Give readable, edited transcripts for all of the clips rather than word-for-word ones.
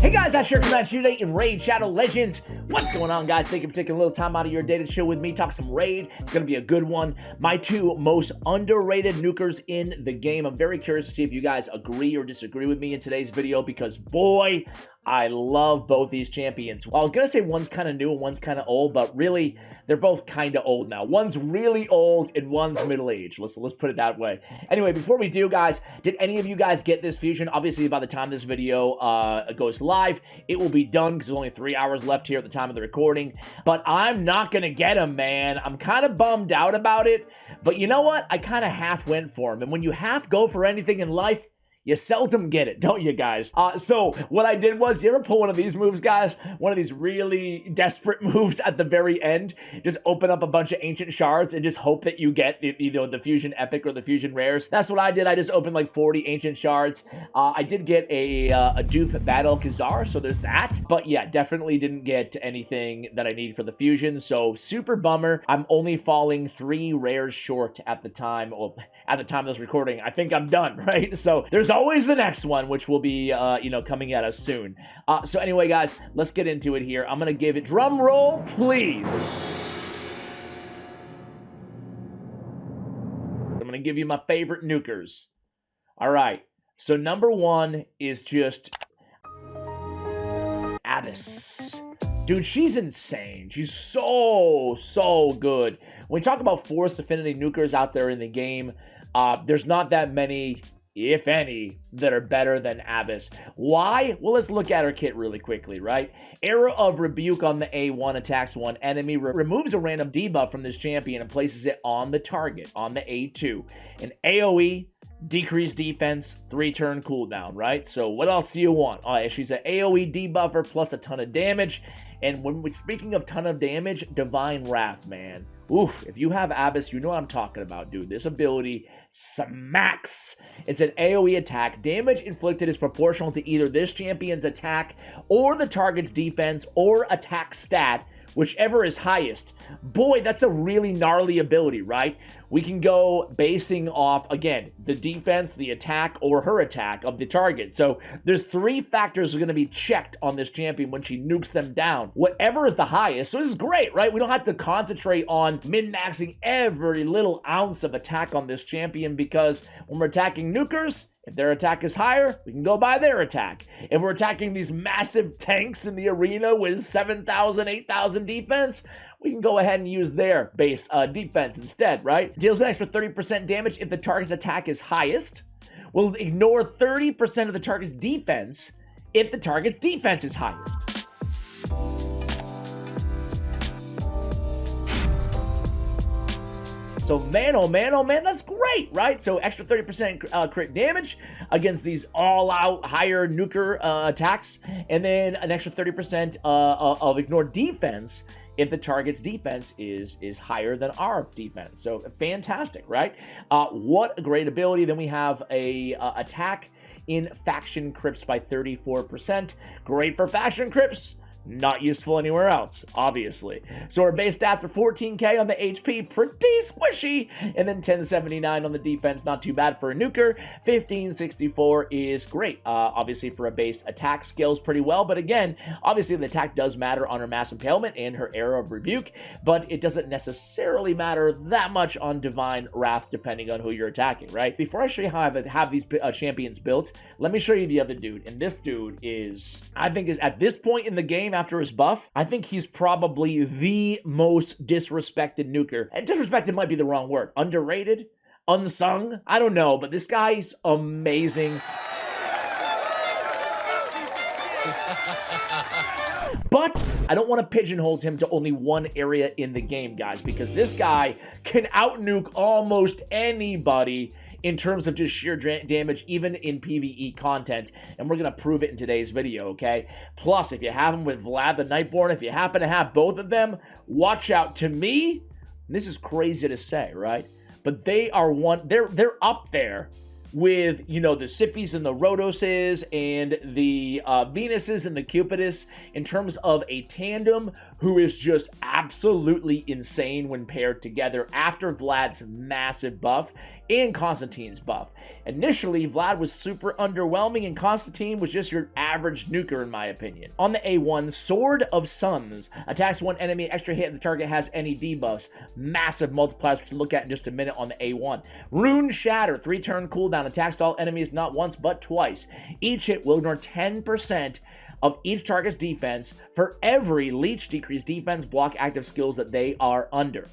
Hey guys, I share your match today in Raid Shadow Legends. What's going on, guys? Thank you for taking a little time out of your day to chill with me, talk some Raid. It's going to be a good one. My two most underrated nukers in the game. I'm very curious to see if you guys agree or disagree with me in today's video because, boy, I love both these champions. Well, I was going to say one's kind of new and one's kind of old, but really, they're both kind of old now. One's really old and one's middle-aged. Let's put it that way. Anyway, before we do, guys, did any of you guys get this fusion? Obviously, by the time this video goes live, it will be done because there's only 3 hours left here at the time of the recording. But I'm not going to get him, man. I'm kind of bummed out about it. But you know what? I kind of half went for him. And when you half go for anything in life, you seldom get it, don't you guys? So what I did was, you ever pull one of these moves, guys? One of these really desperate moves at the very end? Just open up a bunch of ancient shards and just hope that you get, you know, the fusion epic or the fusion rares. That's what I did. I just opened like 40 ancient shards. I did get a dupe battle Khazar, so there's that. But yeah, definitely didn't get anything that I need for the fusion. So super bummer. I'm only falling 3 rares short at the time. Well, at the time of this recording, I think I'm done, right? So there's always the next one, which will be, you know, coming at us soon. So anyway, guys, let's get into it here. I'm going to give it, drum roll, please. I'm going to give you my favorite nukers. All right. So number one is just Abbess. Dude, she's insane. She's so good. When we talk about Force Affinity nukers out there in the game, there's not that many, if any, that are better than Abbess. Why? Well, let's look at her kit really quickly, right? Era of Rebuke on the A1 attacks one enemy, removes a random debuff from this champion and places it on the target, on the A2. An AoE, decreased defense, 3-turn cooldown, right? So what else do you want? She's an AoE debuffer plus a ton of damage. And when we're speaking of ton of damage, Divine Wrath, man. Oof, if you have Abbess, you know what I'm talking about, dude. This ability smacks. It's an AoE attack. Damage inflicted is proportional to either this champion's attack or the target's defense or attack stat, whichever is highest. Boy, that's a really gnarly ability, right? We can go basing off, again, the defense, the attack, or her attack of the target. So there's 3 factors that are going to be checked on this champion when she nukes them down. Whatever is the highest. So this is great, right? We don't have to concentrate on min-maxing every little ounce of attack on this champion because when we're attacking nukers, if their attack is higher, we can go by their attack. If we're attacking these massive tanks in the arena with 7,000, 8,000 defense, we can go ahead and use their base defense instead, right? Deals an extra 30% damage if the target's attack is highest. We'll ignore 30% of the target's defense if the target's defense is highest. So man, oh man, that's great, right? So extra 30% crit damage against these all-out higher nuker attacks, and then an extra 30% of ignored defense if the target's defense is higher than our defense. So fantastic, right? What a great ability. Then we have a attack in faction crypts by 34%. Great for faction crypts. Not useful anywhere else, obviously. So our base stats are 14k on the HP, pretty squishy, and then 1079 on the defense, not too bad for a nuker. 1564 is great, obviously for a base attack, scales pretty well, but again, obviously the attack does matter on her mass impalement and her Era of Rebuke, but it doesn't necessarily matter that much on Divine Wrath depending on who you're attacking, right? Before I show you how I have these champions built, let me show you the other dude, and this dude is, I think is at this point in the game, after his buff, I think he's probably the most disrespected nuker. And disrespected might be the wrong word. Underrated? Unsung? I don't know, but this guy's amazing. But I don't want to pigeonhole him to only one area in the game, guys, because this guy can out-nuke almost anybody in terms of just sheer damage, even in PvE content, and we're going to prove it in today's video, okay? Plus, if you have him with Vlad the Nightborn, if you happen to have both of them, watch out. To me, this is crazy to say, right? But they are they're up there with, you know, the Sifis and the Rhodoses and the Venuses and the Cupidus in terms of a tandem who is just absolutely insane when paired together after Vlad's massive buff and Konstantin's buff. Initially, Vlad was super underwhelming and Konstantin was just your average nuker in my opinion. On the A1, Sword of Suns attacks one enemy, extra hit if the target has any debuffs. Massive multipliers to look at in just a minute on the A1. Rune Shatter, 3-turn cooldown, attacks all enemies not once but twice. Each hit will ignore 10% of each target's defense for every leech decreased defense block active skills that they are under.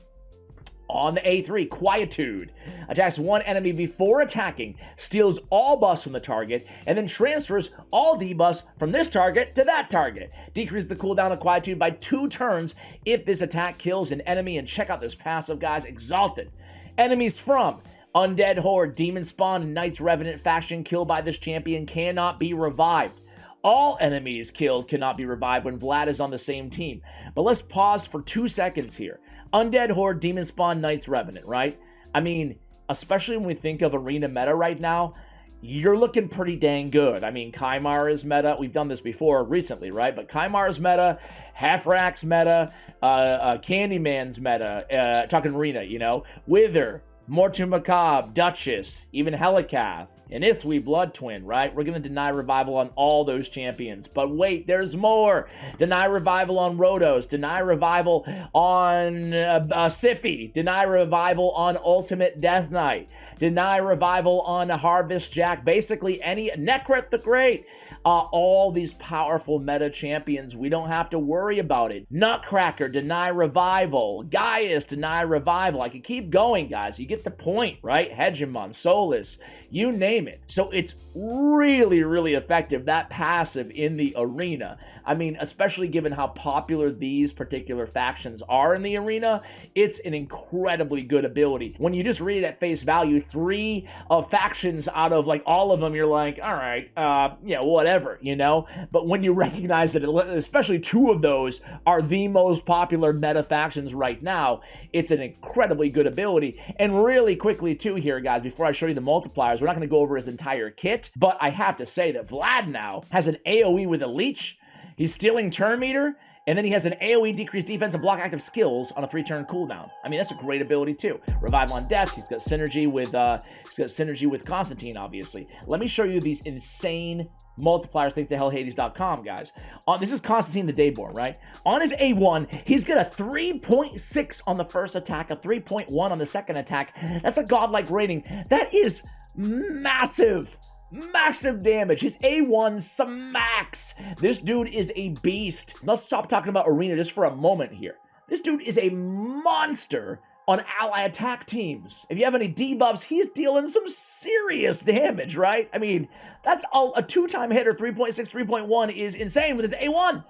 On the A3, Quietude attacks one enemy before attacking, steals all buffs from the target, and then transfers all debuffs from this target to that target. Decreases the cooldown of Quietude by 2 turns if this attack kills an enemy. And check out this passive, guys. Exalted. Enemies from Undead Horde, Demon Spawn, and Knight's Revenant faction killed by this champion cannot be revived. All enemies killed cannot be revived when Vlad is on the same team. But let's pause for 2 seconds here. Undead Horde, Demon Spawn, Knight's Revenant, right? I mean, especially when we think of arena meta right now, you're looking pretty dang good. I mean, Kymar is meta. We've done this before recently, right? But Kymar is meta, Halfrack's meta, Candyman's meta, talking arena, you know? Wither, Mortu Macabre, Duchess, even Helikath, and Ithwi Blood Twin, right? We're going to deny revival on all those champions. But wait, there's more. Deny revival on Rotos. Deny revival on Siphi. Deny revival on Ultimate Death Knight. Deny revival on Harvest Jack. Basically, any Necret the Great. All these powerful meta champions, we don't have to worry about it. Nutcracker, deny revival. Gaius, deny revival. I could keep going, guys. You get the point, right? Hegemon, Solus, you name it. So it's really, really effective, that passive in the arena. I mean, especially given how popular these particular factions are in the arena, it's an incredibly good ability. When you just read it at face value, 3 factions out of like all of them, you're like, all right, yeah, whatever, you know? But when you recognize that, especially 2 of those are the most popular meta factions right now, it's an incredibly good ability. And really quickly too here, guys, before I show you the multipliers, we're not going to go over his entire kit, but I have to say that Vlad now has an AoE with a leech. He's stealing turn meter, and then he has an AoE decreased defense and block active skills on a 3-turn cooldown. I mean, that's a great ability too. Revive on death. He's got synergy with Konstantin, obviously. Let me show you these insane multipliers thanks to hellhades.com, guys. This is Konstantin the Dayborn, right? On his A1, he's got a 3.6 on the first attack, a 3.1 on the second attack. That's a godlike rating. That is massive. Massive damage. His A1 smacks. This dude is a beast. Let's stop talking about arena just for a moment here. This dude is a monster on ally attack teams. If you have any debuffs, he's dealing some serious damage, right? I mean, that's all a 2-time hitter. 3.6, 3.1 is insane with his A1.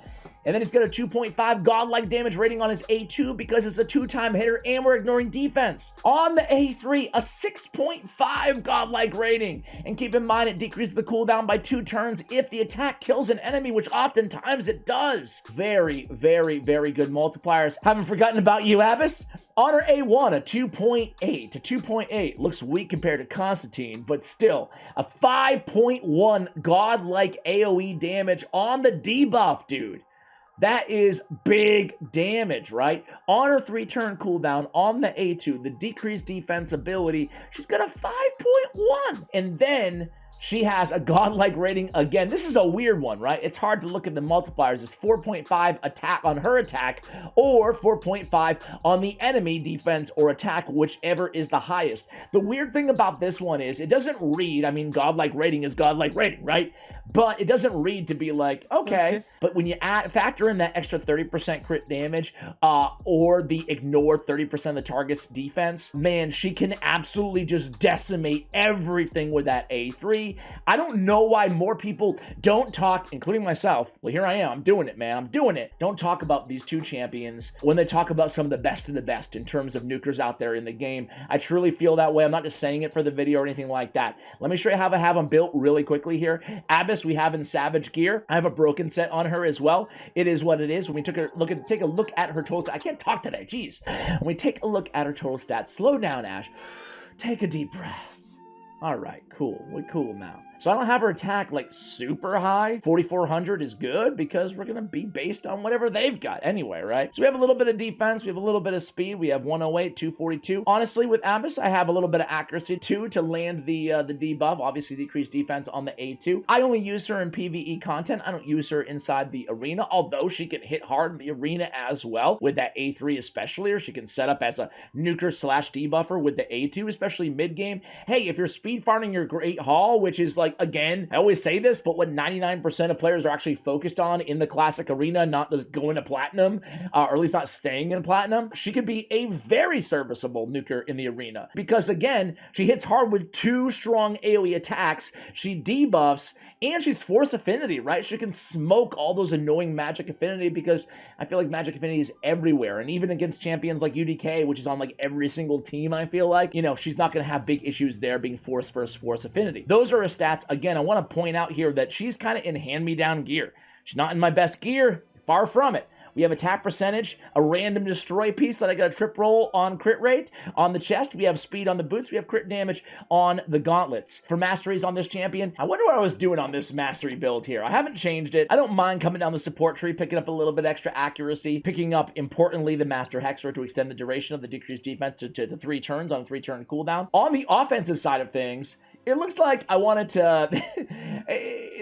And then he's got a 2.5 godlike damage rating on his A2 because it's a 2-time hitter and we're ignoring defense. On the A3, a 6.5 godlike rating. And keep in mind, it decreases the cooldown by 2 turns if the attack kills an enemy, which oftentimes it does. Very, very, very good multipliers. Haven't forgotten about you, Abbess. On her A1, a 2.8 to 2.8. Looks weak compared to Konstantin, but still, a 5.1 godlike AoE damage on the debuff, dude. That is big damage, right? On her 3-turn cooldown, on the A2, the decreased defense ability, she's got a 5.1. And then she has a godlike rating again. This is a weird one, right? It's hard to look at the multipliers. It's 4.5 attack on her attack or 4.5 on the enemy defense or attack, whichever is the highest. The weird thing about this one is it doesn't read, I mean, godlike rating is godlike rating, right? But it doesn't read to be like, okay. But when you factor in that extra 30% crit damage or the ignore 30% of the target's defense, man, she can absolutely just decimate everything with that A3. I don't know why more people don't talk, including myself. Well, here I am. I'm doing it, man. I'm doing it. Don't talk about these 2 champions when they talk about some of the best in terms of nukers out there in the game. I truly feel that way. I'm not just saying it for the video or anything like that. Let me show you how I have them built really quickly here. Abbess, we have in Savage gear. I have a broken set on her as well. It is what it is. When we take a look at her total stats, I can't talk today, jeez. When we take a look at her total stats, slow down, Ash. Take a deep breath. All right, cool. We're cool now. So I don't have her attack like super high. 4,400 is good because we're going to be based on whatever they've got anyway, right? So we have a little bit of defense. We have a little bit of speed. We have 108, 242. Honestly, with Abbess, I have a little bit of accuracy too to land the debuff. Obviously, decreased defense on the A2. I only use her in PvE content. I don't use her inside the arena, although she can hit hard in the arena as well with that A3 especially, or she can set up as a nuker / debuffer with the A2, especially mid-game. Hey, if you're speed farming your Great Hall, which is like, again, I always say this, but what 99% of players are actually focused on in the classic arena, not just going to platinum, or at least not staying in platinum, she could be a very serviceable nuker in the arena. Because again, she hits hard with 2 strong AoE attacks, she debuffs, and she's Force Affinity, right? She can smoke all those annoying Magic Affinity because I feel like Magic Affinity is everywhere. And even against champions like UDK, which is on like every single team, I feel like, you know, she's not going to have big issues there being Force versus Force Affinity. Those are her stats. Again, I want to point out here that she's kind of in hand-me-down gear. She's not in my best gear, far from it. We have attack percentage, a random destroy piece that I got a trip roll on crit rate on the chest. We have speed on the boots. We have crit damage on the gauntlets. For masteries on this champion, I wonder what I was doing on this mastery build here. I haven't changed it. I don't mind coming down the support tree, picking up a little bit extra accuracy, picking up, importantly, the Master Hexer to extend the duration of the decreased defense to 3 turns on a 3-turn cooldown. On the offensive side of things, it looks like I wanted to...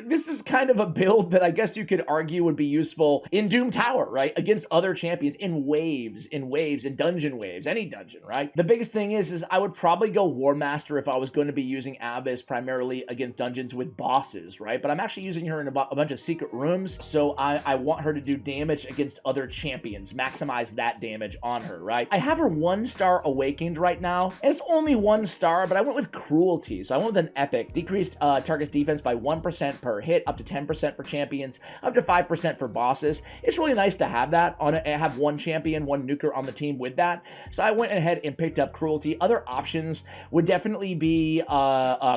This is kind of a build that I guess you could argue would be useful in Doom Tower, right? Against other champions in waves, in dungeon waves, any dungeon, right? The biggest thing is I would probably go War Master if I was going to be using Abbess primarily against dungeons with bosses, right? But I'm actually using her in a bunch of secret rooms, so I want her to do damage against other champions, maximize that damage on her, right? I have her 1-star awakened right now, and it's only 1 star, but I went with Cruelty, so I went with an epic. Decreased target's defense by 1% per hit, up to 10% for champions, up to 5% for bosses. It's really nice to have that on it. I have 1 champion, 1 nuker on the team with that. So I went ahead and picked up Cruelty. Other options would definitely be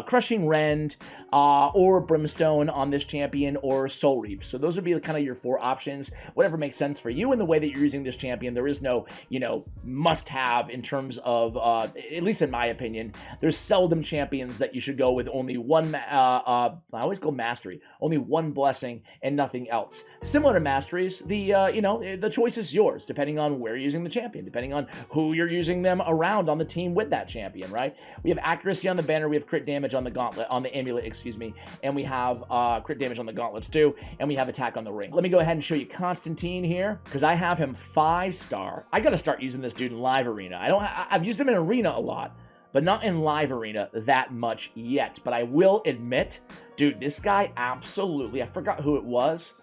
Crushing Rend, or Brimstone on this champion, or Soul Reap. So those would be kind of your 4 options, whatever makes sense for you in the way that you're using this champion. There is no, you know, must-have in terms of, at least in my opinion, there's seldom champions that you should go with only 1, I always go Mastery, only 1 blessing and nothing else. Similar to Masteries, you know, the choice is yours, depending on where you're using the champion, depending on who you're using them around on the team with that champion, right? We have accuracy on the banner, we have crit damage on the gauntlet, on the amulet, excuse me, and we have crit damage on the gauntlets too, and we have attack on the ring. Let me go ahead and show you Konstantin here, because I have him 5-star. I gotta start using this dude in live arena. I've used him in arena a lot, but not in live arena that much yet. But I will admit, dude, this guy absolutely, I forgot who it was.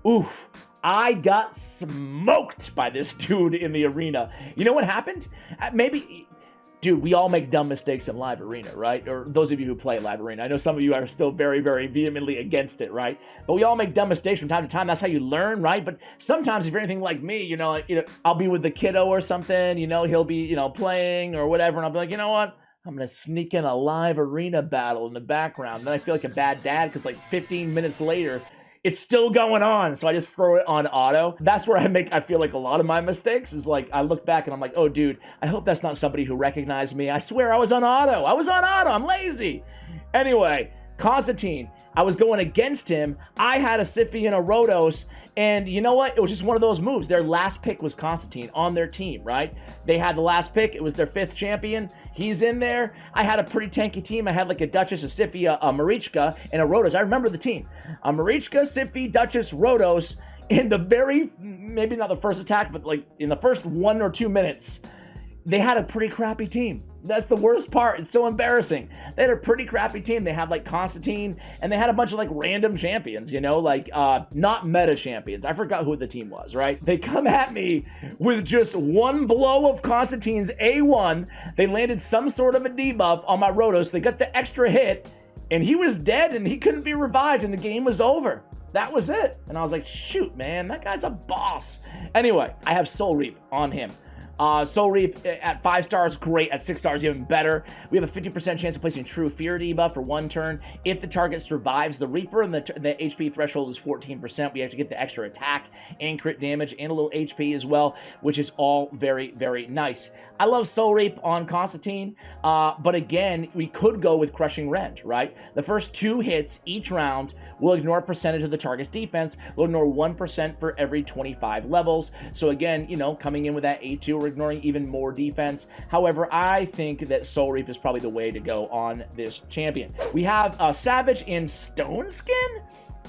Oof, I got smoked by this dude in the arena. You know what happened? Maybe... Dude, we all make dumb mistakes in live arena, right? Or those of you who play live arena. I know some of you are still very, very vehemently against it, right? But we all make dumb mistakes from time to time. That's how you learn, right? But sometimes if you're anything like me, you know, I'll be with the kiddo or something, you know, he'll be, you know, playing or whatever, and I'll be like, you know what? I'm going to sneak in a live arena battle in the background. Then I feel like a bad dad because like 15 minutes later, it's still going on, so I just throw it on auto. That's where I feel like a lot of my mistakes is like, I look back and I'm like, oh dude, I hope that's not somebody who recognized me. I swear I was on auto. I'm lazy. Anyway, Konstantin, I was going against him. I had a Siphi and a Rhodos, and you know what? It was just one of those moves. Their last pick was Konstantin on their team, right? They had the last pick. It was their 5th champion. He's in there. I had a pretty tanky team. I had like a Duchess, a Siphi, a Marichka, and a Rhodos. I remember the team. A Marichka, Siphi, Duchess, Rhodos. In the very, maybe not the first attack, but like in the first 1 or 2 minutes, they had a pretty crappy team. That's the worst part. It's so embarrassing. They had a pretty crappy team. They had like Konstantin, and they had a bunch of like random champions, you know, like not meta champions. I forgot who the team was, right? They come at me with just 1 blow of Konstantin's A1. They landed some sort of a debuff on my Rhodos. They got the extra hit, and he was dead, and he couldn't be revived, and the game was over. That was it. And I was like, shoot, man, that guy's a boss. Anyway, I have Soul Reap on him. Soul Reap at 5 stars, great. At 6 stars, even better. We have a 50% chance of placing True Fear debuff for 1 turn. If the target survives the Reaper and the HP threshold is 14%, we actually get the extra attack and crit damage and a little HP as well, which is all very, very nice. I love Soul Reap on Konstantin, but again, we could go with Crushing Rend, right? The first 2 hits each round will ignore a percentage of the target's defense. We'll ignore 1% for every 25 levels. So again, you know, coming in with that A2, we're ignoring even more defense. However, I think that Soul Reap is probably the way to go on this champion. We have Savage in Stone Skin.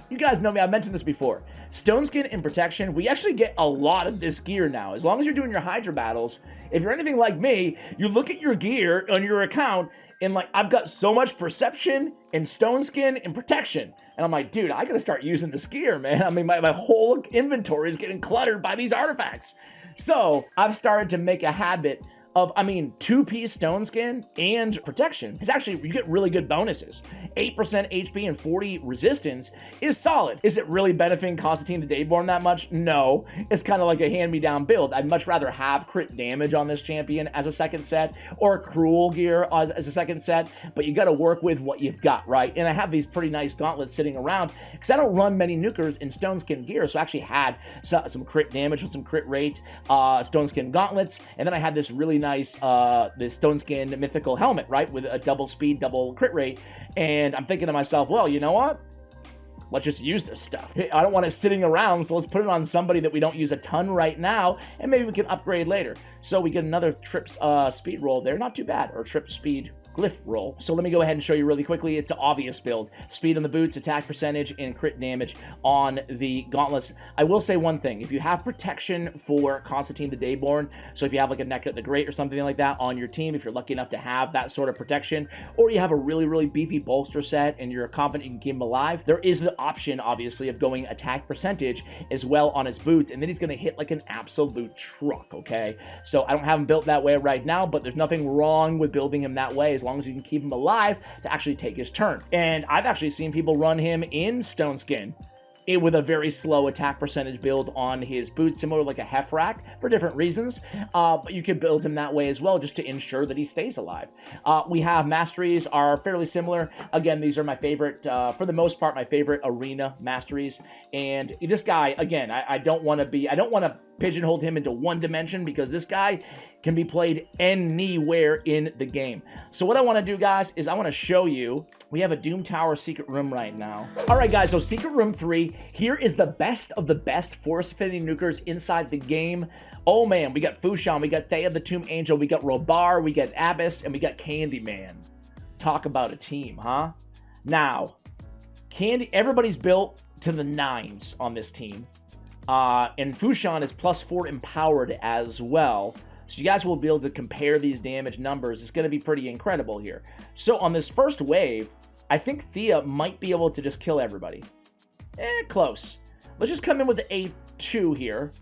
You guys know me, I've mentioned this before. Stone Skin and Protection, we actually get a lot of this gear now. As long as you're doing your Hydra battles, if you're anything like me, you look at your gear on your account and like, I've got so much Perception and Stone Skin and Protection. And I'm like, dude, I gotta start using this gear, man. I mean, my whole inventory is getting cluttered by these artifacts. So I've started to make a habit of, 2-piece Stone Skin and Protection is actually, you get really good bonuses. 8% HP and 40 resistance is solid. Is it really benefiting Konstantin the Dayborn that much? No. It's kind of like a hand-me-down build. I'd much rather have crit damage on this champion as a second set, or Cruel gear as a second set, but you gotta work with what you've got, right? And I have these pretty nice gauntlets sitting around, because I don't run many Nukers in Stone Skin gear, so I actually had some crit damage with some crit rate Stone Skin gauntlets, and then I had this really nice this Stone Skin mythical helmet, right, with a double speed, double crit rate, and I'm thinking to myself, well, you know what? Let's just use this stuff. I don't want it sitting around, so let's put it on somebody that we don't use a ton right now, and maybe we can upgrade later. So we get another trip speed roll there, not too bad, or trip speed glyph roll. So let me go ahead and show you really quickly. It's an obvious build. Speed on the boots, attack percentage, and crit damage on the gauntlets. I will say one thing. If you have protection for Konstantin the Dayborn, so if you have like a Neck the Great or something like that on your team, if you're lucky enough to have that sort of protection, or you have a really, really beefy bolster set and you're confident you can keep him alive, there is the option, obviously, of going attack percentage as well on his boots, and then he's going to hit like an absolute truck, okay? So I don't have him built that way right now, but there's nothing wrong with building him that way as long as you can keep him alive to actually take his turn. And I've actually seen people run him in Stone Skin with a very slow attack percentage build on his boots, similar like a Hefrak for different reasons, but you could build him that way as well just to ensure that he stays alive. We have masteries are fairly similar. Again, these are my favorite, for the most part, my favorite arena masteries. And this guy, again, I don't want to pigeonhole him into one dimension because this guy can be played anywhere in the game. So what I want to do, guys, is I want to show you, we have a Doom Tower secret room right now. All right, guys, so secret room 3, here is the best of the best Force Affinity Nukers inside the game. Oh man, we got Fushan, we got Thea the Tomb Angel, we got Robar, we got Abbess, and we got Candyman. Talk about a team, huh? Now, everybody's built to the 9s on this team. And Fushan is +4 empowered as well. So you guys will be able to compare these damage numbers. It's going to be pretty incredible here. So on this first wave, I think Thea might be able to just kill everybody. Close. Let's just come in with the A2 here.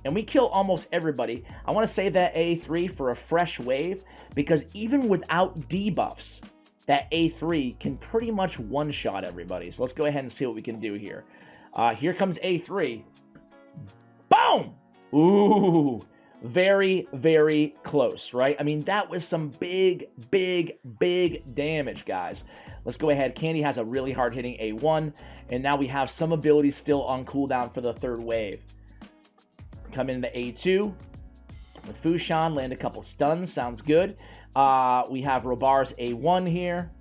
And we kill almost everybody. I want to save that A3 for a fresh wave, because even without debuffs, that A3 can pretty much one-shot everybody. So let's go ahead and see what we can do here. Here comes A3. Boom! Ooh, very, very close, right? I mean, that was some big, big, big damage, guys. Let's go ahead. Candy has a really hard-hitting A1, and now we have some abilities still on cooldown for the third wave. Come into A2 with Fushan, land a couple stuns, sounds good. We have Robar's A1 here.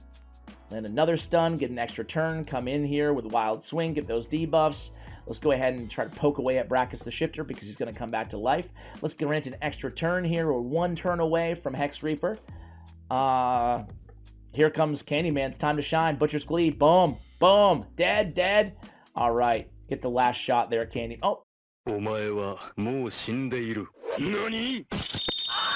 Land another stun, get an extra turn, come in here with Wild Swing, get those debuffs. Let's go ahead and try to poke away at Brackus the Shifter because he's going to come back to life. Let's grant an extra turn here. We're 1 turn away from Hex Reaper. Here comes Candyman. It's time to shine. Butcher's Glee. Boom. Boom. Dead. Dead. All right. Get the last shot there, Candy. Oh.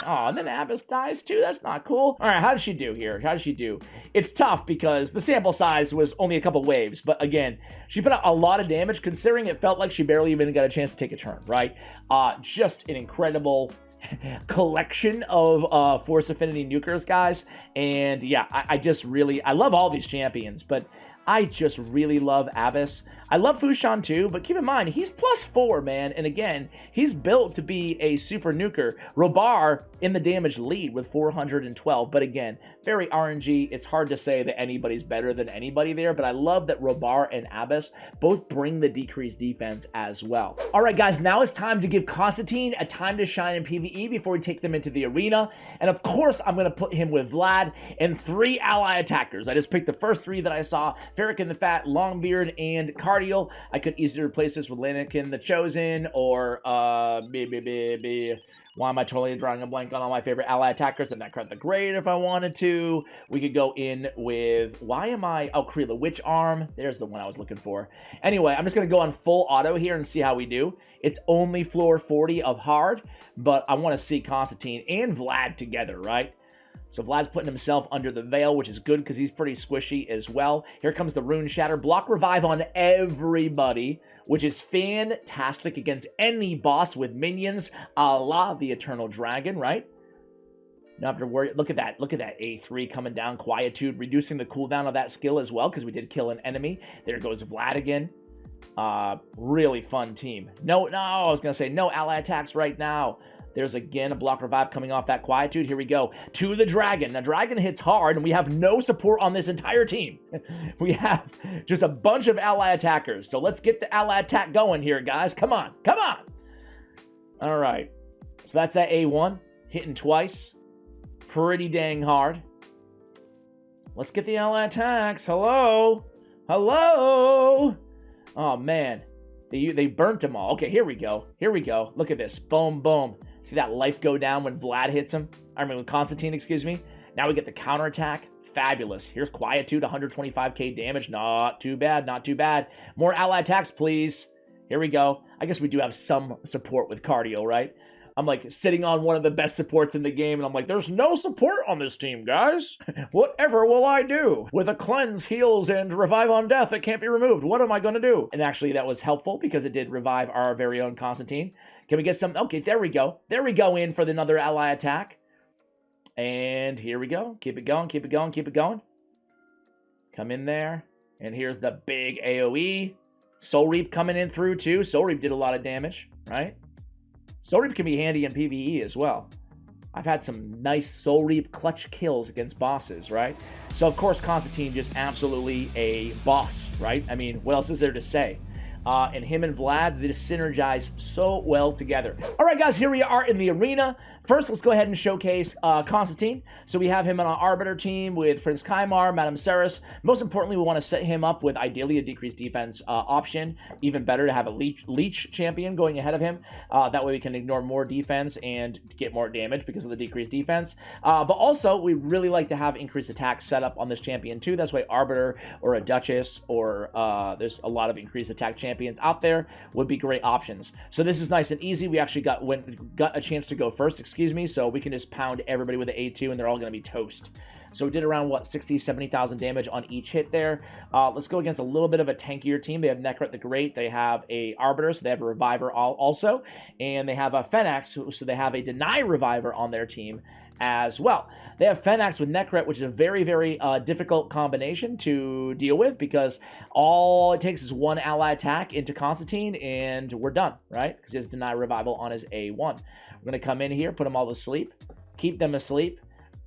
Oh, and then Abbess dies too? That's not cool. All right, how does she do here? How does she do? It's tough because the sample size was only a couple waves, but again, she put out a lot of damage considering it felt like she barely even got a chance to take a turn, right? Just an incredible collection of Force Affinity Nukers, guys. And yeah, I just really, I love all these champions, but I just really love Abbess. I love Fushan too, but keep in mind, he's +4, man. And again, he's built to be a super nuker. Robar in the damage lead with 412. But again, very RNG. It's hard to say that anybody's better than anybody there, but I love that Robar and Abbess both bring the decreased defense as well. All right, guys, now it's time to give Konstantin a time to shine in PvE before we take them into the arena. And of course, I'm going to put him with Vlad and 3 ally attackers. I just picked the first 3 that I saw: Ferrican the Fat, Longbeard, and Cardial. I could easily replace this with Lanakin the Chosen, or why am I totally drawing a blank on all my favorite ally attackers? And Necret the Great if I wanted to. We could go in with, Kree the Witch Arm. There's the one I was looking for. Anyway, I'm just going to go on full auto here and see how we do. It's only floor 40 of hard, but I want to see Konstantin and Vlad together, right? So Vlad's putting himself under the veil, which is good because he's pretty squishy as well. Here comes the Rune Shatter. Block Revive on everybody, which is fantastic against any boss with minions, a la the Eternal Dragon, right? Not have to worry. Look at that. Look at that A3 coming down. Quietude, reducing the cooldown of that skill as well, because we did kill an enemy. There goes Vlad again. Really fun team. No, I was going to say no ally attacks right now. There's again a block revive coming off that quietude. Here we go to the dragon. Now, dragon hits hard, and we have no support on this entire team. We have just a bunch of ally attackers. So let's get the ally attack going here, guys. Come on, come on. All right. So that's that A1 hitting twice. Pretty dang hard. Let's get the ally attacks. Hello, hello. Oh man, they burnt them all. Okay, here we go. Here we go. Look at this. Boom, boom. See that life go down when Vlad hits him? When Konstantin, excuse me. Now we get the counterattack. Fabulous. Here's Quietude, 125k damage. Not too bad, not too bad. More ally attacks, please. Here we go. I guess we do have some support with Cardio, right? I'm like sitting on one of the best supports in the game, and I'm like, there's no support on this team, guys. Whatever will I do? With a cleanse, heals, and revive on death, it can't be removed. What am I going to do? And actually, that was helpful because it did revive our very own Konstantin. Can we get some? Okay, there we go. There we go in for another ally attack. And here we go. Keep it going, keep it going, keep it going. Come in there. And here's the big AoE. Soul Reap coming in through, too. Soul Reap did a lot of damage, right? Soul Reap can be handy in PvE as well. I've had some nice Soul Reap clutch kills against bosses, right? So, of course, Konstantin just absolutely a boss, right? I mean, what else is there to say? And him and Vlad, they just synergize so well together. All right, guys, here we are in the arena. First, let's go ahead and showcase Konstantin. So we have him on our Arbiter team with Prince Kaimar, Madame Ceres. Most importantly, we want to set him up with ideally a decreased defense option. Even better to have a leech champion going ahead of him. That way we can ignore more defense and get more damage because of the decreased defense. But also, we really like to have increased attack set up on this champion too. That's why Arbiter or a Duchess or there's a lot of increased attack champions out there would be great options. So this is nice and easy. We actually got a chance to go first, excuse me, so we can just pound everybody with the A2 and they're all going to be toast. So we did around, what, 60, 70,000 damage on each hit there. Let's go against a little bit of a tankier team. They have Necret the Great. They have a Arbiter, so they have a Reviver also. And they have a Phenax, so they have a Deny Reviver on their team as well. They have Phenax with Necret, which is a very, very difficult combination to deal with because all it takes is one ally attack into Konstantin and we're done, right? Because he has Deny Revival on his A1. We're going to come in here, put them all to sleep, keep them asleep.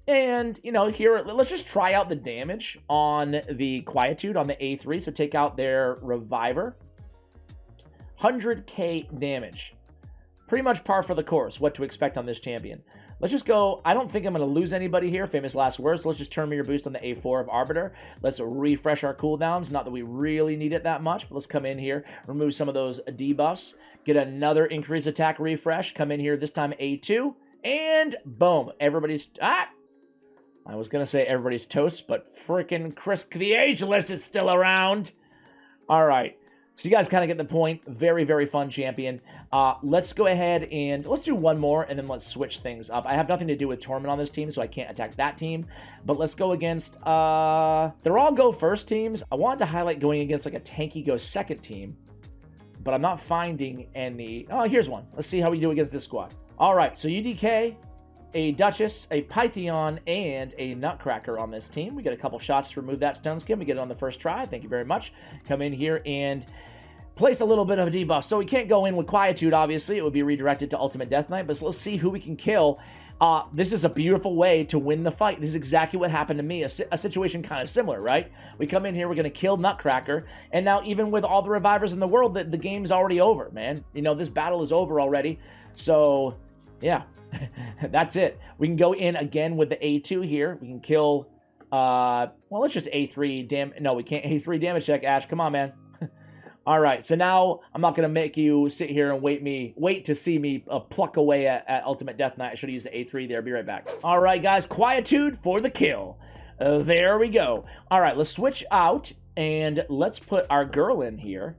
And, you know, here, let's just try out the damage on the Quietude on the A3. So take out their Reviver. 100k damage. Pretty much par for the course, what to expect on this champion. Let's just go. I don't think I'm going to lose anybody here. Famous last words. So let's just turn Meter Boost on the A4 of Arbiter. Let's refresh our cooldowns. Not that we really need it that much, but let's come in here, remove some of those debuffs, get another increased attack refresh, come in here, this time A2, and boom. Everybody's... I was going to say everybody's toast, but freaking Krisk the Ageless is still around. All right. So you guys kind of get the point. Very, very fun champion. Let's go ahead and let's do one more, and then let's switch things up. I have nothing to do with Torment on this team, so I can't attack that team. But let's go against... they're all go first teams. I wanted to highlight going against like a tanky go second team, but I'm not finding any... Oh, here's one. Let's see how we do against this squad. All right, so UDK a Duchess, a Pythion, and a Nutcracker on this team. We get a couple shots to remove that stun skin. We get it on the first try. Thank you very much. Come in here and place a little bit of a debuff. So we can't go in with Quietude, obviously. It would be redirected to Ultimate Death Knight, but let's see who we can kill. This is a beautiful way to win the fight. This is exactly what happened to me. A situation kind of similar, right? We come in here, we're going to kill Nutcracker, and now even with all the revivers in the world, the game's already over, man. You know, this battle is over already. So, yeah, that's it. We can go in again with the A2 here. We can kill, well, let's just A3 damage. No, we can't A3 damage check, Ash. Come on, man. All right, so now I'm not going to make you sit here and wait to see me pluck away at Ultimate Death Knight. I should have used the A3 there. Be right back. All right, guys, Quietude for the kill. There we go. All right, let's switch out, and let's put our girl in here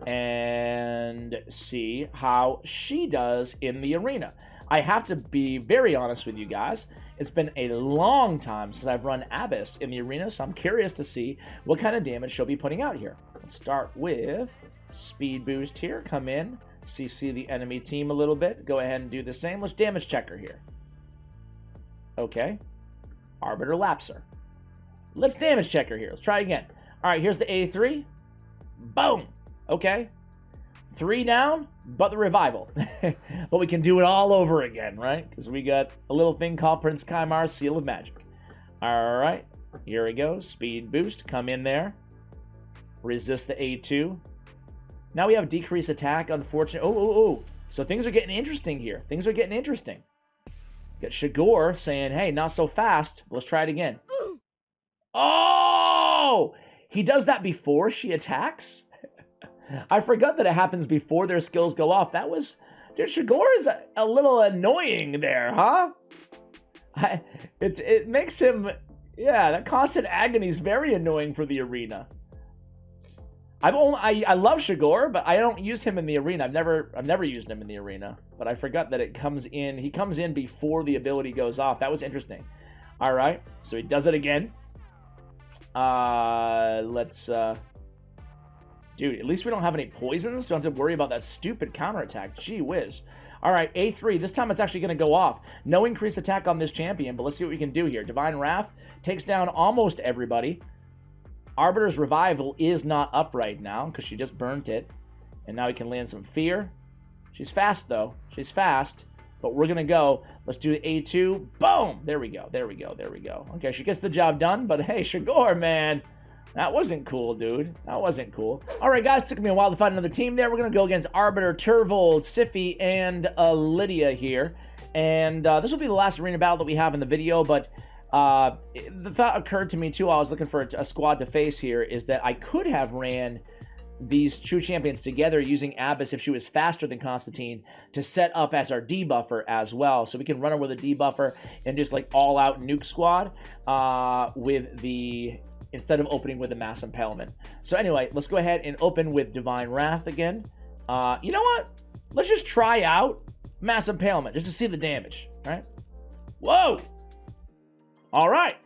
and see how she does in the arena. I have to be very honest with you guys. It's been a long time since I've run Abbess in the arena, so I'm curious to see what kind of damage she'll be putting out here. Let's start with speed boost here. Come in, CC the enemy team a little bit. Go ahead and do the same. Let's damage check her here. Okay. Arbiter Lapser. Let's damage check her here. Let's try again. All right, here's the A3. Boom. Okay. 3 down, but the revival. But we can do it all over again, right? Because we got a little thing called Prince Kaimar's Seal of Magic. All right, here we go. Speed boost, come in there. Resist the A2. Now we have decreased attack, unfortunately. Oh. So things are getting interesting here. Things are getting interesting. Got Shigor saying, hey, not so fast. Let's try it again. Oh! He does that before she attacks? I forgot that it happens before their skills go off. That was... Dude, Shigor is a little annoying there, huh? It makes him... Yeah, that constant agony is very annoying for the arena. I love Shigor, but I don't use him in the arena. I've never used him in the arena. But I forgot that it comes in. He comes in before the ability goes off. That was interesting. All right, so he does it again. Let's dude, at least we don't have any poisons. So don't have to worry about that stupid counterattack. Gee whiz. All right, A3. This time it's actually going to go off. No increased attack on this champion, but let's see what we can do here. Divine Wrath takes down almost everybody. Arbiter's Revival is not up right now because she just burnt it. And now we can land some Fear. She's fast, though. She's fast. But we're going to go. Let's do A2. Boom! There we go. There we go. There we go. Okay, she gets the job done. But hey, Shigor, man. That wasn't cool, dude. That wasn't cool. All right, guys. Took me a while to find another team there. We're going to go against Arbiter, Turvold, Sify, and Lydia here. And this will be the last arena battle that we have in the video. But the thought occurred to me, too, while I was looking for a squad to face here, is that I could have ran these two champions together using Abbess if she was faster than Konstantin to set up as our debuffer as well. So we can run her with a debuffer and just like all out nuke squad instead of opening with a mass impalement. So anyway, let's go ahead and open with Divine Wrath again. You know what? Let's just try out mass impalement just to see the damage, right? Whoa! All right.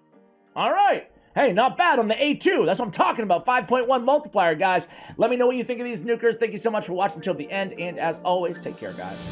All right. Hey, not bad on the A2. That's what I'm talking about. 5.1 multiplier, guys. Let me know what you think of these nukers. Thank you so much for watching until the end. And as always, take care, guys.